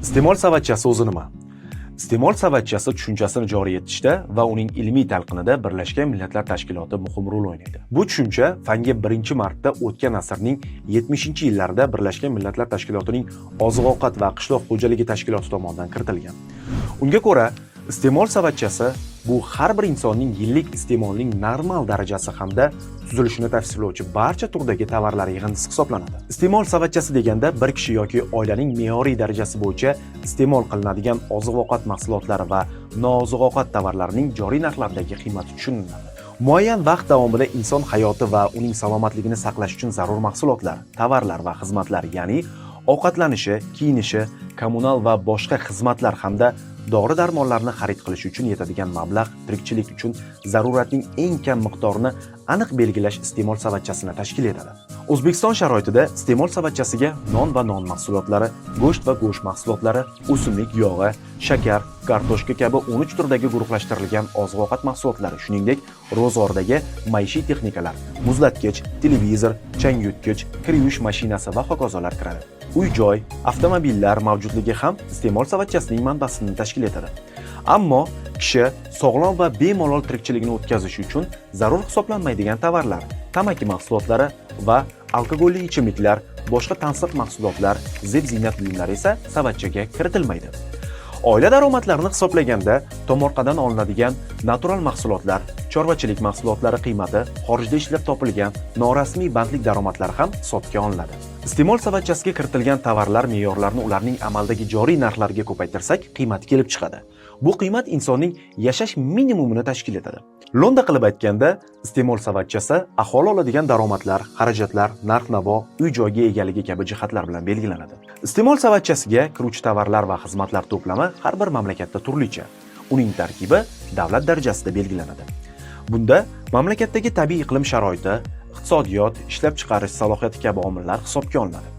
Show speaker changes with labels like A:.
A: Iste'mol savatchasi o'zi nima? Iste'mol savatchasi tushunchasini joriy etishda va uning ilmiy talqinida Birlashgan Millatlar Tashkiloti muhim rol o'ynaydi. Bu tushuncha fanga birinchi marta o'tgan asrning 70-yillarida Birlashgan Millatlar Tashkilotining Oziq-ovqat va qishloq xo'jaligi tashkiloti tomonidan kiritilgan. Unga ko'ra, iste'mol savatchasi bu har bir insonning yillik iste'molining normal darajasi hamda tuzilishini tavsiflovchi barcha turdagi tovarlar yig'indisi hisoblanadi. Iste'mol savatchasi deganda bir kishi yoki oilaning me'yoriy darajasi bo'yicha iste'mol qilinadigan oziq-ovqat mahsulotlari va nooziq-ovqat tovarlarining joriy narxlardagi qiymati tushuniladi. Muayyan vaqt davomida inson hayoti va uning salomatligini saqlash uchun zarur mahsulotlar, tovarlar va xizmatlar, ya'ni ovqatlanishi, kiyinishi, kommunal va boshqa xizmatlar hamda dori-darmonlarni xarid qilish uchun yetadigan mablag' tirikchilik uchun zaruratning eng kam miqdorini aniq belgilash iste'mol savatchasini tashkil etadi. O'zbekiston sharoitida iste'mol savatchasiga non va non mahsulotlari, go'sht va go'sht mahsulotlari, o'simlik yog'i, shakar, kartoshka kabi 13 turdagi guruhlashtirilgan oziq-ovqat mahsulotlari, shuningdek, ro'zg'ordagi maishiy texnikalar, muzlatgich, televizor, changyutgich, kir yuvish mashinasi va hokazolar kiradi. Uy-joy, avtomobillar mavjudligi ham iste'mol savatchasining manbasini tashkil etadi. Ammo kishi sog'lom va bemalol tirikchiligini o'tkazish uchun zarur hisoblanmaydigan tovarlar, tamaki mahsulotlari va alkogolli ichimliklar, boshqa tansiq mahsulotlar, zeb-ziynat buyumlari esa savatchaga kiritilmaydi. Oila daromadlarini hisoblaganda tomorqadan olinadigan natural mahsulotlar, chorvachilik mahsulotlari qiymati, xorijda ishlab topilgan norasmiy bandlik daromadlari ham hisobga olinadi. Iste'mol savatchasiga kiritilgan tovarlar me'yorlarini ularning amaldagi joriy narxlariga ko'paytirsak, qiymati kelib chiqadi. Bu qiymat insonning yashash minimumini tashkil etadi. Lo'nda qilib aytganda, iste'mol savatchasi aholi oladigan daromadlar, xarajatlar, narx-navo, uy-joyga egaligi kabi jihatlar bilan belgilanadi. Iste'mol savatchasiga kiruvchi tovarlar va xizmatlar to'plami har bir mamlakatda turlicha. Uning tarkibi davlat darajasida belgilanadi. Bunda mamlakatdagi tabiiy iqlim sharoiti, iqtisodiyot, ishlab chiqarish salohiyati kabi omillar hisobga olinadi.